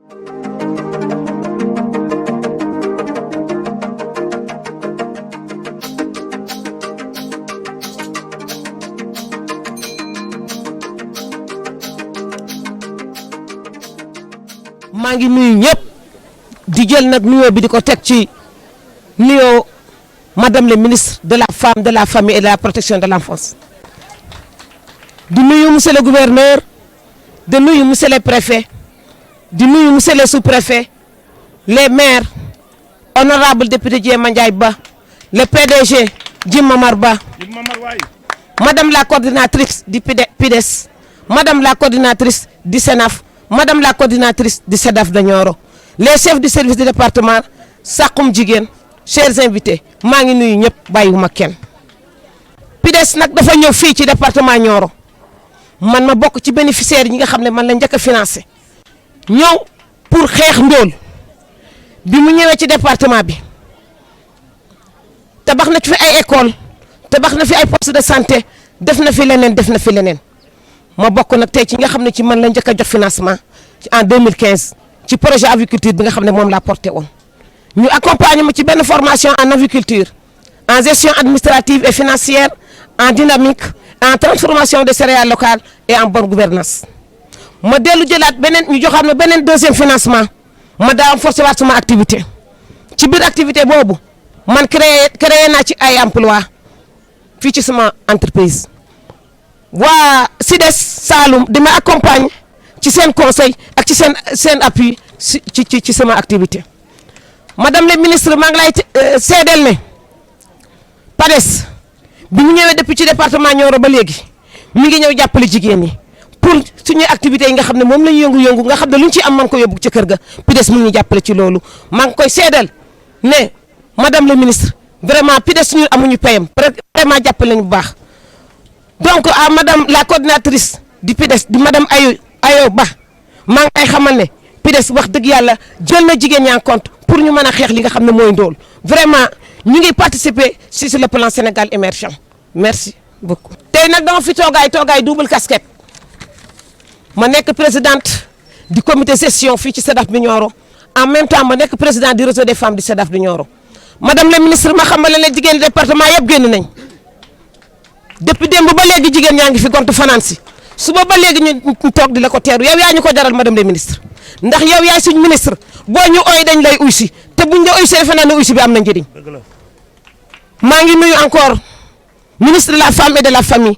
maa ngi nuyu ñëpp di jël nag nuyoo bi di ko teg ci nuyoo madame le ministre de la femme de la famille et de la protection de l'enfance di nuyu monsieur le gouverneur di nuyu monsieur le préfet di nuyu monsieur le sous-préfet les maires honorable député Diema Ndiaye Ba le PDG Jim Mamar Ba madame la coordinatrice du PIDES madame la coordinatrice du SENAF madame la coordinatrice du SEDAF de Nioro les chefs du service du département Saxum Jigéen chers invités maa ngi nuyu ñëpp bàyyiwuma kenn PIDES nag dafa ñëw fii ci département Nioro man ma bokk ci bénéficiaires yi nga xam ne man la njëkk a financé ñëw pour xeex ndóol bi mu ñëwee ci département bi tabax na fi ay école tabax na fi ay poste de santé def na fi leneen ma bokk nag tey ci nga xam ne ci man la njëkk a jox financement en 2015 ci projet aviculture bi nga xam ne moom laa porté woon ñu accompagner ma ci benn formation en aviculture en gestion administrative et financière en dynamique en transformation des céréales locales et en bonne gouvernance ma dellu jëlaat beneen ñu joxaat ma beneen deuxième financement ma daa am forcé waat sama activité ci biir activité boobu man créé naa ci ay emploi fii ci sama entreprise waa SIDES Saloum di ma accompagne ci seen conseil ak ci seen appui ci sama activité madame le ministre maa ngi lay seedeel ne PADES bi mu ñëwee depuis ci département Nioro ba léegi mi ngi ñëw jàppale jigéen ñi pour suñuy activités yi nga xam ne moom la ñu yëngu nga xam ne lu ñu ci am man ko yóbbu ci kër ga PIDES mu ngi ñu jàppale ci loolu maa ngi koy seedeel ne madame le ministre vraiment PIDES ñun amuñu payam vraiment jàppale nañu bu baax donc à madame la coordinatrice du PIDES di madame Ayo Ba maa ngi ay xamal ne PIDES wax dëgg yàlla jël na jigéen ñi en compte pour ñu mën a xeex li nga xam ne mooy ndóol vraiment ñu ngi participer sur le plan Sénégal émergent merci beaucoup. tey nag dama fi toogaay double casquette ma nekk présidente du comité gestion fii ci SEDAF bi Nioro en même temps ma nekk président du réseau des femmes du SEDAF bi Nioro madame la ministre ma xamal ne jigéen département yëpp génn nañ depuis démb ba léegi jigéen ñaa ngi fi gontu fanaan si suba ba léegi ñu toog di la ko teeru yow yaa ñu ko jaral madame la ministre ndax yow yaay suñu ministre boo ñu ooy dañ lay uy si te buñ la uy si defe naa ne uy si bi am na njëriñ maa ngi nuyu encore ministre de la femme et de la famille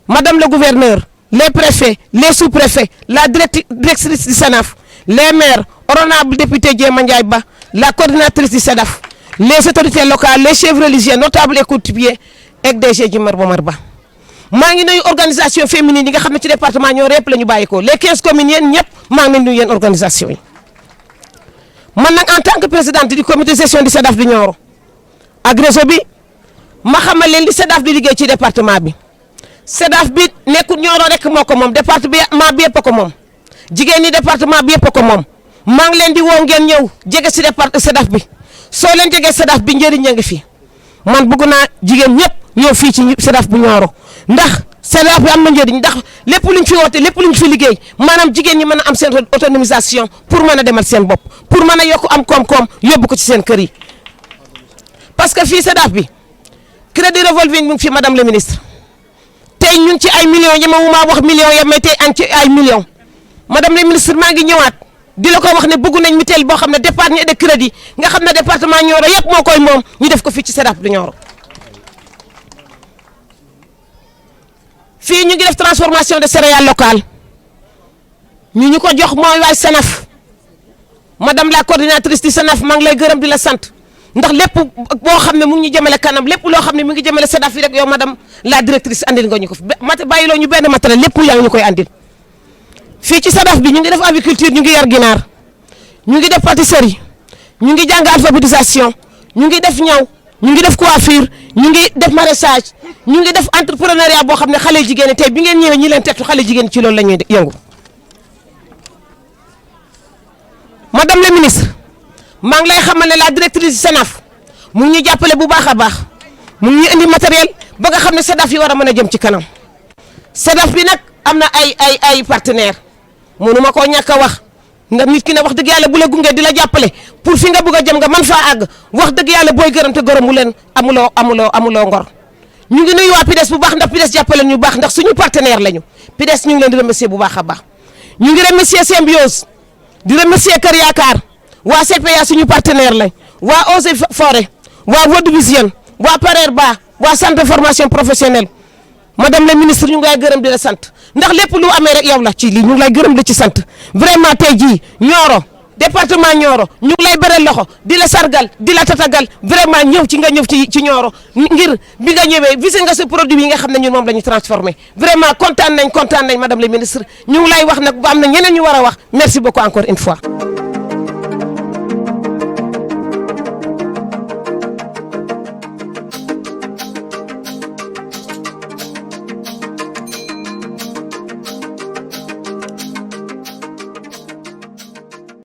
madame le gouverneur les préfets les sous-préfets la directrice du SENAF les maires honorable député Diema Ndiaye Ba la coordinatrice du SEDAF les autorités locales les chefs religieux notables et coutumiers ak DG Jimar Bomar Ba maa ngi nuyu organisation féminine yi nga xam ne ci département Nioro yëpp la ñu bàyyi ko les 15 communes yéen ñëpp maa ngi leen nuyu yéen organisation yi man nag en tant que présidente du comité gestion du SEDAF du Nioro ak réseau bi ma xamal leen li SEDAF di liggéey ci département bi SEDAF bi nekkul Nioro rek moo ko moom département bi yëpp a ko moom jigéen ñi département bi yëpp a ko moom maa ngi leen di woo ngeen ñëw jege si SEDAF bi soo leen jegee SEDAF bi njëriñ ña ngi fi man bëgg naa jigéen ñëpp ñëw fii ci SEDAF bu Nioro ndax SEDAF bi am na njëriñ ndax lépp luñ fi woote lépp luñ fi liggéey maanaam jigéen ñi mën a am seen autonomisation pour mën a demal seen bopp pour mën a yokk am koom-koom yóbbu ko ci seen kër yi parce que fii SEDAF bi crédit revolving mu ngi fi madame le ministre tey ñun ci ay millions yi ma wumaa wax millions ya mais tey an ci ay millions madame le ministre maa ngi ñëwaat di la ko wax ne bëgg nañ mutuelle boo xam ne d'épargne et de crédit nga xam ne département Nioro yëpp moo koy moom ñu def ko fii ci SEDAF du Nioro fii ñu ngi def transformation de céréales locales ñu ko jox mooy waay SENAF madame la coordinatrice du SENAF maa ngi lay gërëm di la sant ndax lépp boo xam ne mu ngi ñu jëmale kanam lépp loo xam ne mu ngi jëmale SEDAF yi rek yow madame la directrice andil nga ñu ko fi bàyyiloo ñu benn matériel lépp yaa ngi ñu koy andil fii ci SEDAF bi ñu ngi def aviculture ñu ngi yar ginaar ñu ngi def pâtisserie ñu ngi jàng alphabétisation ñu ngi def ñaw ñu ngi def coiffure ñu ngi def maraîchage ñu ngi def entrepreneuriat boo xam ne xale jigéen ñi tey bi ngeen ñëwee ñi leen tettu xale jigéen ci loolu la ñuy yëngu madame la ministre maa ngi lay xamal ne la directrice du SENAF mu ngi ñu jàppale bu baax a baax mu ngi ñu indi matériel ba nga xam ne SEDAF yi war a mën a jëm ci kanam SEDAF bi nag am na ay partenaires mënu ma koo ñàkk a wax nga nit ki ne wax dëgg yàlla bu la gunge di la jàppale pour fi nga bëgg a jëm nga mën faa àgg wax dëgg yàlla booy gërëm te gërëmu leen amuloo ngor ñu ngi nuyu waa PIDES bu baax ndax PIDES jàppale ñu baax ndax suñu partenaire lañu PIDES ñu ngi leen di remercier bu baax a baax ñu ngi remercier Symbiose di remercier Kër Yaakaar waa CPA suñu partenaire lañ waa Eaux et Forêts waa World Vision waa Parerba waa centre de formation professionnelle madame la ministre ñu ngi lay gërëm di la sant ndax lépp lu amee rek yow la ci lii ñu ngi lay gërëm di ci sant vraiment tey jii Nioro département Nioro ñu ngi lay beral loxo di la sargal di la tatagal vraiment ñëw ci nga ñëw ci Nioro ngir bi nga ñëwee visé nga sa produit yi nga xam ne ñun moom la ñu transformé vraiment kontaan nañ madame la ministre ñu ngi lay wax nag ba am na ñeneen ñu war a wax merci beaucoup encore une fois.